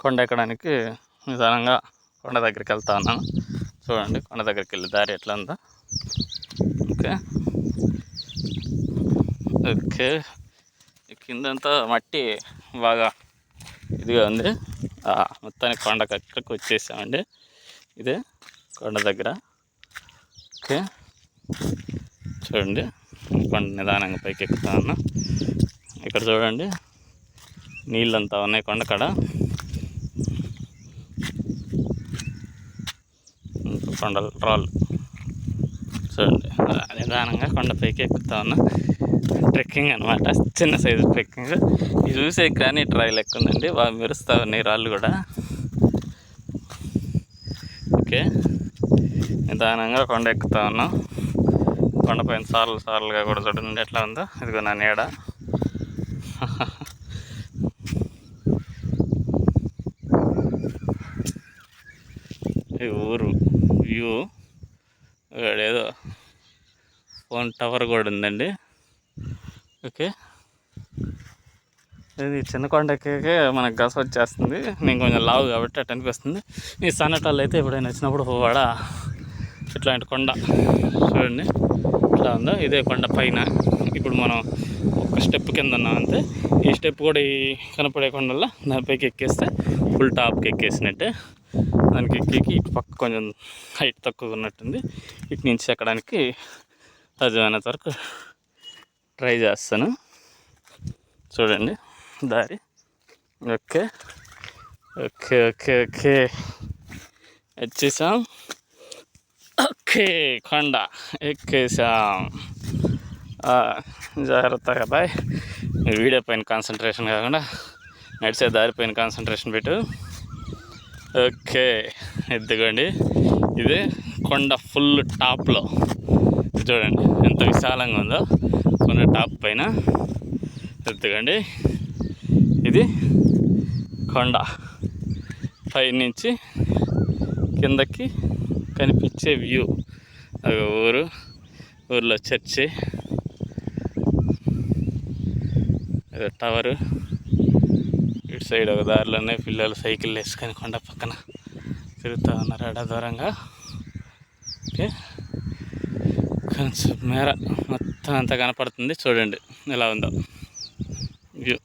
కొండ ఎక్కడానికి నిదానంగా కొండ దగ్గరికి వెళ్తా ఉన్నాను. చూడండి కొండ దగ్గరికి వెళ్ళి దారి ఎట్లా ఉందో. ఓకే ఓకే కిందంతా మట్టి బాగా ఇదిగా ఉంది. మొత్తానికి కొండకు ఎక్కడికి వచ్చేసామండి. ఇదే కొండ దగ్గర. ఓకే చూడండి కొండ నిదానంగా పైకి ఎక్కుతా ఉన్నా. ఇక్కడ చూడండి నీళ్ళంతా ఉన్నాయి కొండ కాడ. కొండలు రాళ్ళు చూడండి నిదానంగా కొండ పైకి ఎక్కుతా ఉన్నా. ట్రెక్కింగ్ అనమాట, చిన్న సైజు ట్రెక్కింగ్. ఇది చూసే గ్రానైట్ రాయి లెక్క ఉందండి, బాగా మెరుస్తూ ఉన్నాయి రాళ్ళు కూడా. ఓకే నిదానంగా కొండ ఎక్కుతా ఉన్నాం. కొండపైన సార్లుగా కూడా చూడండి ఎట్లా ఉందో. ఇదిగో నా నీడ. ఈ ఊరు వ్యూ, ఏదో ఫోన్ టవర్ కూడా ఉందండి. ఓకే ఇది చిన్న కొండ ఎక్కే మనకు గస వచ్చేస్తుంది. నేను కొంచెం లావు కాబట్టి అట్లా అనిపిస్తుంది. ఈ సన్నటాలు అయితే ఎప్పుడైనా వచ్చినప్పుడు వాడ ఇట్లాంటి కొండ చూడండి ఇట్లా ఉందో. ఇదే కొండ పైన ఇప్పుడు మనం ఒక స్టెప్ కింద ఉన్నాం అంతే. ఈ స్టెప్ కూడా ఈ కనపడే కొండల్లో దానిపైకి ఎక్కేస్తే ఫుల్ టాప్కి ఎక్కేసినట్టే. దానికి ఎక్కి ఇటు పక్క కొంచెం హైట్ తక్కువ ఉన్నట్టుంది. ఇటు నుంచి ఎక్కడానికి సాధ్యమైనంత వరకు ట్రై చేస్తాను. చూడండి దారి. ఓకే ఓకే ఓకే ఓకే వచ్చేసాం. ఓకే కొండ ఎక్కేసాం. జాగ్రత్తగా బాయ్. వీడియో పైన కాన్సన్ట్రేషన్ కాకుండా నడిచే దారిపైన కాన్సన్ట్రేషన్ పెట్టు. ఓకే ఎద్దుకోండి ఇది కొండ ఫుల్ టాప్లో చూడండి ఎంత విశాలంగా ఉందో. కొండ టాప్ పైన ఎత్తుకోండి. ఇది కొండ పైనుంచి కిందకి కనిపించే వ్యూ. అది ఊర్లో చర్చి, టవరు. ఇటు సైడ్ ఒక దారిలోనే పిల్లలు సైకిల్ వేసుకొని కొండ పక్కన తిరుగుతూ ఉన్నారు ఆడ దూరంగా. ఓకే కొంచెం మేర మొత్తం అంతా కనపడుతుంది. చూడండి ఎలా ఉందో వ్యూ.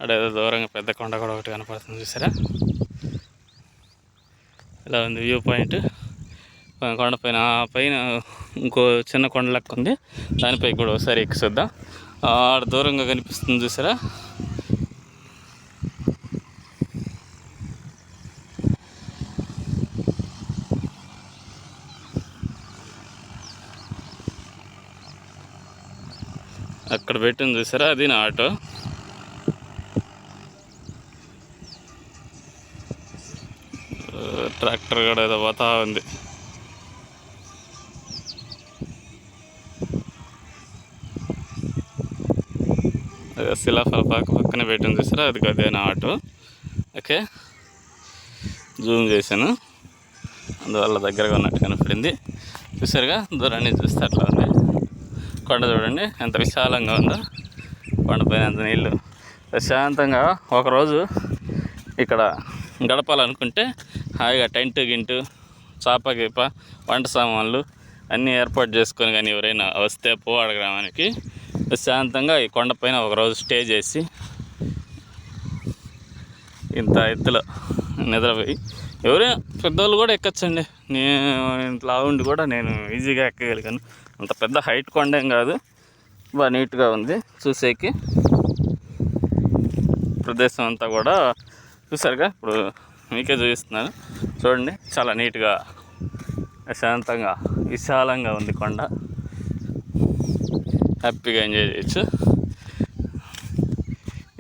అడేదో దూరంగా పెద్ద కొండ కూడా ఒకటి కనపడుతుంది చూసారా. ఇలా ఉంది వ్యూ పాయింట్. కొండ పైన ఇంకో చిన్న కొండ లెక్క ఉంది, దానిపై కూడా ఒకసారి ఎక్కిద్దాం. ఆడ దూరంగా కనిపిస్తుంది చూసారా. అక్కడ పెట్టింది చూసారా, అది నా ఆటో. ట్రాక్టర్ కూడా ఏదో పోతా ఉంది. శిలాఫల పక్కన పెట్టింది చూసారా, అది అదే నా ఆటో. ఓకే జూమ్ చేశాను, అందువల్ల దగ్గరగా ఉన్నట్టు కనపడింది. చూసారుగా దూరాన్ని చూస్తే అట్లా ఉంది. కొండ చూడండి ఎంత విశాలంగా ఉందో. కొండపైన ఎంత నీళ్ళు. ప్రశాంతంగా ఒకరోజు ఇక్కడ గడపాలనుకుంటే హాయిగా టెంట్ గింటు, చాప గీప, వంట సామాన్లు అన్నీ ఏర్పాటు చేసుకొని కానీ ఎవరైనా వస్తే పోవాడ గ్రామానికి ప్రశాంతంగా ఈ కొండపైన ఒకరోజు స్టే చేసి ఇంత ఎత్తులో నిద్రపోయి ఎవరైనా పెద్దవాళ్ళు కూడా ఎక్కచ్చండి. నేను ఇంట్లో ఉండి కూడా నేను ఈజీగా ఎక్కగలిగాను. అంత పెద్ద హైట్ కొండ ఏం కాదు, బాగా నీట్గా ఉంది చూసేకి. ప్రదేశం అంతా కూడా చూసారుగా, ఇప్పుడు మీకే చూపిస్తున్నాను చూడండి. చాలా నీట్గా ప్రశాంతంగా విశాలంగా ఉంది కొండ. హ్యాపీగా ఎంజాయ్ చేయొచ్చు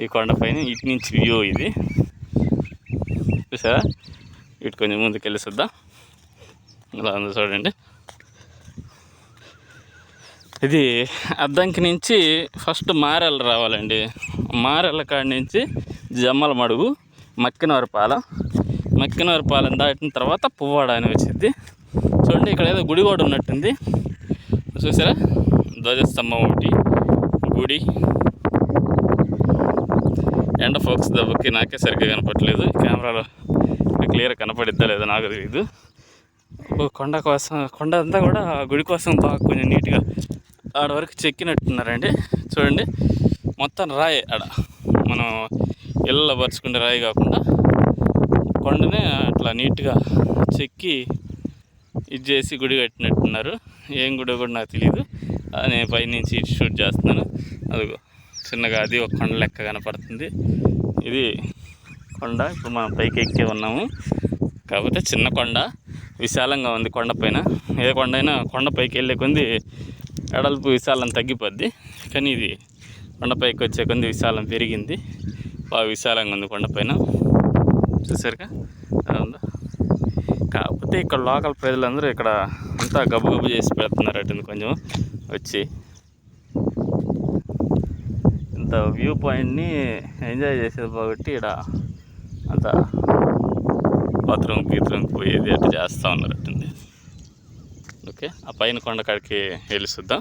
ఈ కొండపైన. ఇటు నుంచి వ్యూ ఇది చూసారా. ఇటు కొంచెం ముందుకు వెళ్ళి చూద్దాం ఇలా ఉంది చూడండి. ఇది అద్దంకి నుంచి ఫస్ట్ మారెల రావాలండి. మారెల కాడి నుంచి జమ్మల మడుగు, మక్కినవరపాలెం దాటిన తర్వాత పువ్వాడ అని వచ్చింది. చూడండి ఇక్కడ ఏదో గుడి కూడా ఉన్నట్టుంది చూసారా. ధ్వజస్తంభం ఒకటి, గుడి, ఎండ ఫోకస్ దెబ్బకి నాకే సరిగ్గా కనపడలేదు, కెమెరాలో క్లియర్ కనపడిద్దా లేదా నాకు తెలియదు. కొండ కోసం, కొండ అంతా కూడా గుడి కోసం బాగా కొంచెం నీట్గా ఆడ వరకు చెక్కినట్టున్నారండి. చూడండి, మొత్తం రాయి ఆడ, మనం ఇళ్ళలో పరుచుకుంటే రాయి కాకుండా కొండనే అట్లా నీట్గా చెక్కి ఇది చేసి గుడి కట్టినట్టున్నారు. ఏం గుడి కూడా నాకు తెలియదు, నేను పైనుంచి షూట్ చేస్తున్నాను. అదిగో చిన్నగా అది ఒక కొండ లెక్క కనపడుతుంది. ఇది కొండ, ఇప్పుడు మనం పైకి ఎక్కి ఉన్నాము. కాకపోతే చిన్న కొండ, విశాలంగా ఉంది. కొండపైన ఏ కొండ అయినా కొండ పైకి వెళ్ళే కొంది ఎడల్పు విశాలం తగ్గిపోద్ది, కానీ ఇది కొండపైకి వచ్చే కొంది విశాలం పెరిగింది. బాగా విశాలంగా ఉంది కొండపైన, చూసారుగా ఎలా ఉందో. కాకపోతే ఇక్కడ లోకల్ ప్రజలందరూ ఇక్కడ అంతా గబ్బు చేసి పెడుతున్నారు అటు కొంచెం వచ్చి ఇంత వ్యూ పాయింట్ని ఎంజాయ్ చేసేది కాబట్టి ఇక్కడ అంతా బాత్రూమ్ పోయేది అట్లా చేస్తూ ఉన్నారు అట్టుంది. ఓకే, ఆ పైన కొండ కాడికి వెళ్ళి చూద్దాం.